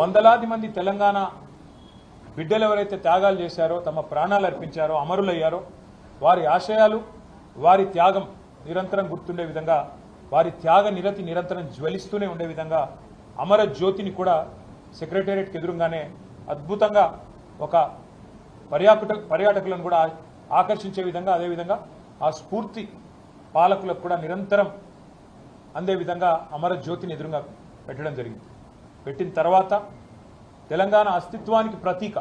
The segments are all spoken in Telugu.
వందలాది మంది తెలంగాణ బిడ్డలు ఎవరైతే త్యాగాలు చేశారో, తమ ప్రాణాలు అర్పించారో, అమరులయ్యారో, వారి ఆశయాలు, వారి త్యాగం నిరంతరం గుర్తుండే విధంగా, వారి త్యాగ నిరతి నిరంతరం జ్వలిస్తూనే ఉండే విధంగా అమర జ్యోతిని కూడా సెక్రటేరియట్కి ఎదురుగానే అద్భుతంగా ఒక పర్యాటకులను కూడా ఆకర్షించే విధంగా, అదేవిధంగా ఆ స్ఫూర్తి పాలకులకు కూడా నిరంతరం అందే విధంగా అమర జ్యోతిని ఎదురుగా పెట్టడం జరిగింది. పెట్టిన తర్వాత తెలంగాణ అస్తిత్వానికి ప్రతీక,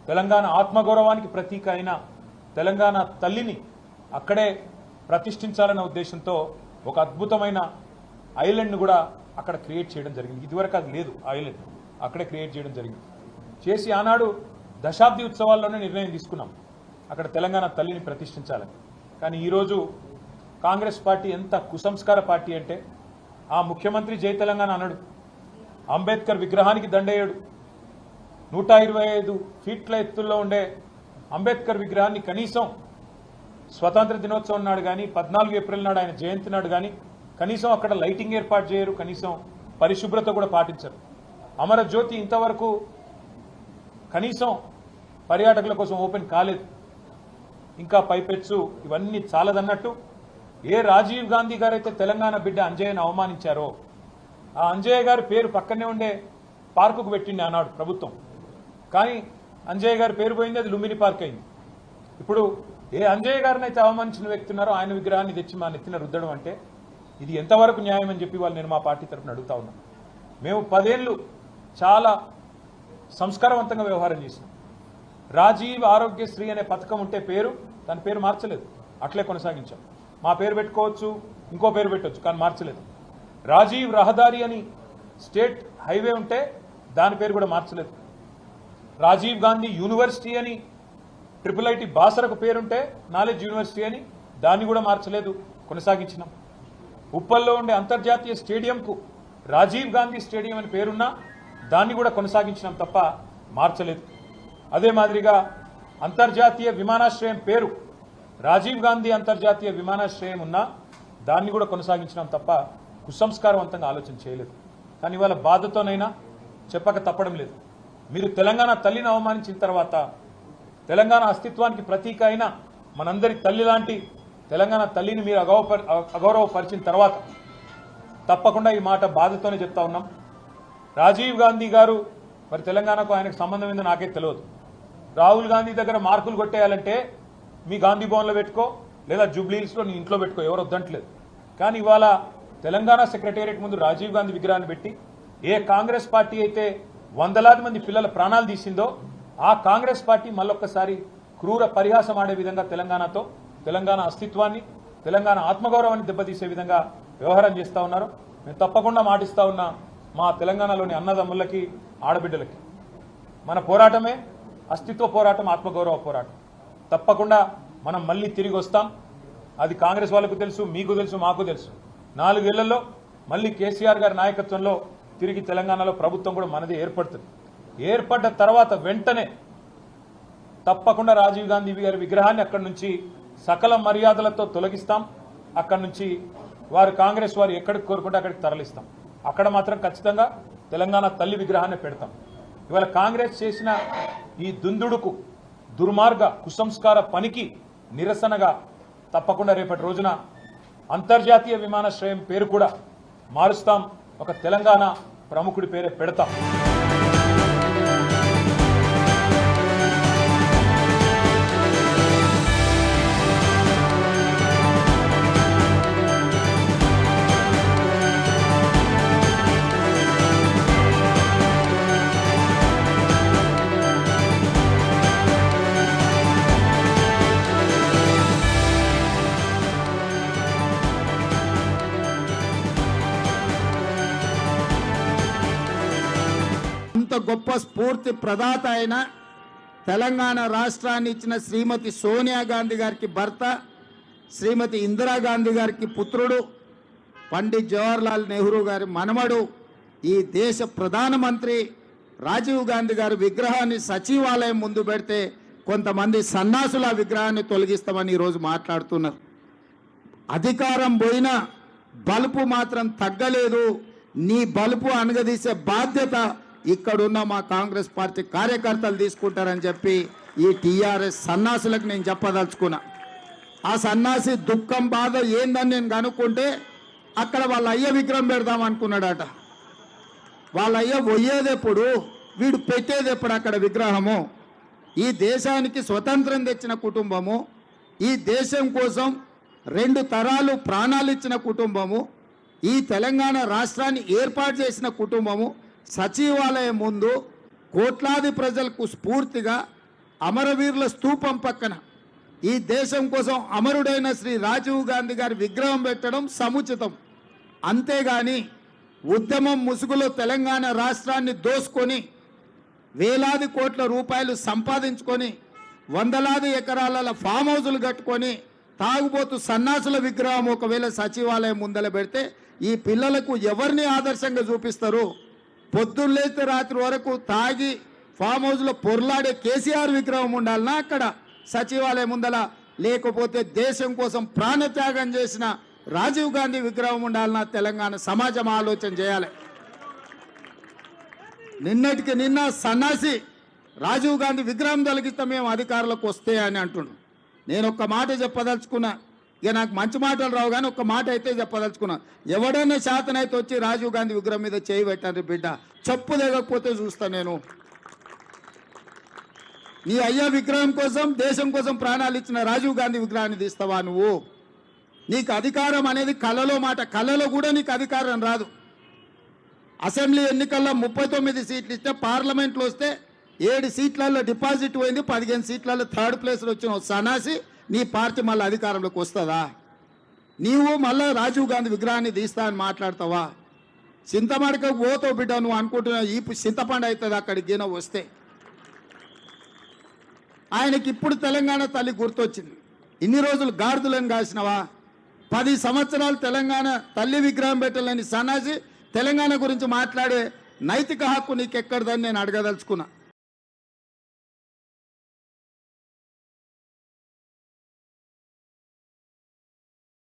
తెలంగాణ ఆత్మగౌరవానికి ప్రతీక అయిన తెలంగాణ తల్లిని అక్కడే ప్రతిష్ఠించాలన్న ఉద్దేశంతో ఒక అద్భుతమైన ఐలాండ్ను కూడా అక్కడ క్రియేట్ చేయడం జరిగింది. ఇదివరకు అది లేదు, ఐలాండ్ అక్కడే క్రియేట్ చేయడం జరిగింది. చేసి ఆనాడు దశాబ్ది ఉత్సవాల్లోనే నిర్ణయం తీసుకున్నాం అక్కడ తెలంగాణ తల్లిని ప్రతిష్ఠించాలని. కానీ ఈరోజు కాంగ్రెస్ పార్టీ ఎంత కుసంస్కార పార్టీ అంటే, ఆ ముఖ్యమంత్రి జై తెలంగాణ అన్నాడు, అంబేద్కర్ విగ్రహానికి దండయ్యాడు, 125 ఫీట్ల ఎత్తుల్లో ఉండే అంబేద్కర్ విగ్రహాన్ని కనీసం స్వతంత్ర దినోత్సవం నాడు కానీ, 14 ఏప్రిల్ నాడు ఆయన జయంతి నాడు కానీ కనీసం అక్కడ లైటింగ్ ఏర్పాటు చేయరు, కనీసం పరిశుభ్రత కూడా పాటించరు. అమరజ్యోతి ఇంతవరకు కనీసం పర్యాటకుల కోసం ఓపెన్ కాలేదు. ఇంకా పైపెచ్చు ఇవన్నీ చాలదన్నట్టు ఏ రాజీవ్ గాంధీ గారైతే తెలంగాణ బిడ్డ అంజయ్యను అవమానించారో, ఆ అంజయ్య గారి పేరు పక్కనే ఉండే పార్కుకు పెట్టింది ఆనాడు ప్రభుత్వం. కానీ అంజయ్య గారి పేరు పోయింది, అది లుంబిని పార్క్ అయింది. ఇప్పుడు ఏ అంజయ్య గారిని అయితే అవమానించిన వ్యక్తి ఉన్నారో ఆయన విగ్రహాన్ని తెచ్చి మా నెత్తిన రుద్దడం అంటే ఇది ఎంతవరకు న్యాయం అని చెప్పి వాళ్ళు నేను మా పార్టీ తరఫున అడుగుతా ఉన్నాను. మేము 10 ఏళ్ళు చాలా సంస్కారవంతంగా వ్యవహారం చేసినాం. రాజీవ్ ఆరోగ్యశ్రీ అనే పథకం ఉంటే దాని పేరు మార్చలేదు, అట్లే కొనసాగించాం. మా పేరు పెట్టుకోవచ్చు, ఇంకో పేరు పెట్టవచ్చు, కానీ మార్చలేదు. రాజీవ్ రహదారి అని స్టేట్ హైవే ఉంటే దాని పేరు కూడా మార్చలేదు. రాజీవ్ గాంధీ యూనివర్సిటీ అని IIIT బాసరకు పేరుంటే నాలెడ్జ్ యూనివర్సిటీ అని దాన్ని కూడా మార్చలేదు, కొనసాగించినాం. ఉప్పల్లో ఉండే అంతర్జాతీయ స్టేడియంకు రాజీవ్ గాంధీ స్టేడియం అని పేరున్నా దాన్ని కూడా కొనసాగించినాం తప్ప మార్చలేదు. అదే మాదిరిగా అంతర్జాతీయ విమానాశ్రయం పేరు రాజీవ్ గాంధీ అంతర్జాతీయ విమానాశ్రయం ఉన్నా దాన్ని కూడా కొనసాగించినాం తప్ప కుసంస్కారవంతంగా ఆలోచన చేయలేదు. కానీ ఇవాళ బాధతోనైనా చెప్పక తప్పడం లేదు. మీరు తెలంగాణ తల్లిని అవమానించిన తర్వాత, తెలంగాణ అస్తిత్వానికి ప్రతీక అయిన మనందరి తల్లి లాంటి తెలంగాణ తల్లిని మీరు అగౌరవపరిచిన తర్వాత తప్పకుండా ఈ మాట బాధతోనే చెప్తా ఉన్నాం. రాజీవ్ గాంధీ గారు మరి తెలంగాణకు ఆయనకు సంబంధం ఏందో నాకే తెలియదు. రాహుల్ గాంధీ దగ్గర మార్కులు కొట్టేయాలంటే మీ గాంధీ భవన్లో పెట్టుకో, లేదా జూబ్లీహిల్స్లో నీ ఇంట్లో పెట్టుకో, ఎవరు వద్దంటలేదు. కానీ ఇవాళ తెలంగాణ సెక్రటేరియట్ ముందు రాజీవ్ గాంధీ విగ్రహాన్ని పెట్టి ఏ కాంగ్రెస్ పార్టీ అయితే వందలాది మంది పిల్లల ప్రాణాలు తీసిందో ఆ కాంగ్రెస్ పార్టీ మళ్ళొక్కసారి క్రూర పరిహాసం ఆడే విధంగా తెలంగాణతో, తెలంగాణ అస్తిత్వాన్ని, తెలంగాణ ఆత్మగౌరవాన్ని దెబ్బతీసే విధంగా వ్యవహారం చేస్తూ ఉన్నారు. నేను తప్పకుండా మాటిస్తా ఉన్నా మా తెలంగాణలోని అన్నదమ్ములకి, ఆడబిడ్డలకి, మన పోరాటమే అస్తిత్వ పోరాటం, ఆత్మగౌరవ పోరాటం. తప్పకుండా మనం మళ్ళీ తిరిగి వస్తాం. అది కాంగ్రెస్ వాళ్ళకు తెలుసు, మీకు తెలుసు, మాకు తెలుసు. 4 ఏళ్లలో మళ్ళీ కేసీఆర్ గారి నాయకత్వంలో తిరిగి తెలంగాణలో ప్రభుత్వం కూడా మనది ఏర్పడుతుంది. ఏర్పడ్డ తర్వాత వెంటనే తప్పకుండా రాజీవ్ గాంధీ గారి విగ్రహాన్ని అక్కడి నుంచి సకల మర్యాదలతో తొలగిస్తాం. అక్కడి నుంచి వారు కాంగ్రెస్ వారు ఎక్కడికి కోరుకుంటే అక్కడికి తరలిస్తాం. అక్కడ మాత్రం ఖచ్చితంగా తెలంగాణ తల్లి విగ్రహాన్ని పెడతాం. ఇవాళ కాంగ్రెస్ చేసిన ఈ దుందుడుకు, దుర్మార్గ కుసంస్కార పనికి నిరసనగా తప్పకుండా రేపటి రోజున అంతర్జాతీయ విమానాశ్రయం పేరు కూడా మారుస్తాం. ఒక తెలంగాణ ప్రముఖుడి పేరే పెడతాం. గొప్ప స్ఫూర్తి ప్రదాత అయిన తెలంగాణ రాష్ట్రాన్ని ఇచ్చిన శ్రీమతి సోనియా గాంధీ గారికి భర్త, శ్రీమతి ఇందిరాగాంధీ గారికి పుత్రుడు, పండిత్ జవహర్లాల్ నెహ్రూ గారి మనమడు, ఈ దేశ ప్రధానమంత్రి రాజీవ్ గాంధీ గారి విగ్రహాన్ని సచివాలయం ముందు పెడితే కొంతమంది సన్నాసుల విగ్రహాన్ని తొలగిస్తామని ఈరోజు మాట్లాడుతున్నారు. అధికారం పోయినా బలుపు మాత్రం తగ్గలేదు. నీ బలుపు అనగదీసే బాధ్యత ఇక్కడున్న మా కాంగ్రెస్ పార్టీ కార్యకర్తలు తీసుకుంటారని చెప్పి ఈ టీఆర్ఎస్ సన్నాసులకు నేను చెప్పదలుచుకున్నా. ఆ సన్నాసి దుఃఖం బాధ ఏందని నేను కనుక్కుంటే అక్కడ వాళ్ళ అయ్య విగ్రహం పెడదాం అనుకున్నాడట. వాళ్ళ అయ్య పోయేదెప్పుడు, వీడు పెట్టేదెప్పుడు అక్కడ విగ్రహము? ఈ దేశానికి స్వతంత్రం తెచ్చిన కుటుంబము, ఈ దేశం కోసం 2 తరాలు ప్రాణాలు ఇచ్చిన కుటుంబము, ఈ తెలంగాణ రాష్ట్రాన్ని ఏర్పాటు చేసిన కుటుంబము సచివాలయం ముందు కోట్లాది ప్రజలకు స్ఫూర్తిగా అమరవీరుల స్తూపం పక్కన ఈ దేశం కోసం అమరుడైన శ్రీ రాజీవ్ గాంధీ గారి విగ్రహం పెట్టడం సముచితం. అంతేగాని ఉద్యమం ముసుగులో తెలంగాణ రాష్ట్రాన్ని దోసుకొని వేలాది కోట్ల రూపాయలు సంపాదించుకొని వందలాది ఎకరాల ఫామ్ హౌజులు కట్టుకొని తాగుబోతు సన్నాసుల విగ్రహం ఒకవేళ సచివాలయం ముందల పెడితే ఈ పిల్లలకు ఎవరిని ఆదర్శంగా చూపిస్తారు? పొద్దున్నేస్తే రాత్రి వరకు తాగి ఫామ్ హౌస్లో పొర్లాడే కేసీఆర్ విగ్రహం ఉండాలన్నా అక్కడ సచివాలయం ముందల, లేకపోతే దేశం కోసం ప్రాణత్యాగం చేసిన రాజీవ్ గాంధీ విగ్రహం ఉండాలన్నా తెలంగాణ సమాజం ఆలోచన చేయాలి. నిన్నటికి నిన్న సన్నాసి రాజీవ్ గాంధీ విగ్రహం తొలగిస్తే మేము అధికారులకు వస్తే అని అంటుండు. నేను ఒక్క మాట చెప్పదలుచుకున్నా, ఇక నాకు మంచి మాటలు రావు కానీ ఒక్క మాట అయితే చెప్పదలుచుకున్నా. ఎవడైనా శాతనైతే వచ్చి రాజీవ్ గాంధీ విగ్రహం మీద చేయి పెట్టండి బిడ్డ, చెప్పు దిగకపోతే చూస్తా నేను. నీ అయ్యా విగ్రహం కోసం దేశం కోసం ప్రాణాలు ఇచ్చిన రాజీవ్ గాంధీ విగ్రహాన్ని తీస్తావా నువ్వు? నీకు అధికారం అనేది కళలో మాట, కళలో కూడా నీకు అధికారం రాదు. అసెంబ్లీ ఎన్నికల్లో 39 సీట్లు ఇస్తే పార్లమెంట్లో వస్తే 7 సీట్లలో డిపాజిట్ పోయింది, 15 సీట్లలో 3rd ప్లేస్లో వచ్చిన సన్నాసి నీ పార్టీ మళ్ళీ అధికారంలోకి వస్తుందా? నీవు మళ్ళీ రాజీవ్ గాంధీ విగ్రహాన్ని తీస్తా అని మాట్లాడతావా? చింతమడక పోతావు బిడ్డ, నువ్వు అనుకుంటున్నా ఈ చింతపండు అవుతుంది అక్కడికి గిన వస్తే. ఆయనకి ఇప్పుడు తెలంగాణ తల్లి గుర్తొచ్చింది. ఇన్ని రోజులు గాడిదలను కాసినవా? 10 సంవత్సరాలు తెలంగాణ తల్లి విగ్రహం పెట్టలేని సన్నాసి తెలంగాణ గురించి మాట్లాడే నైతిక హక్కు నీకెక్కడదని నేను అడగదలుచుకున్నా.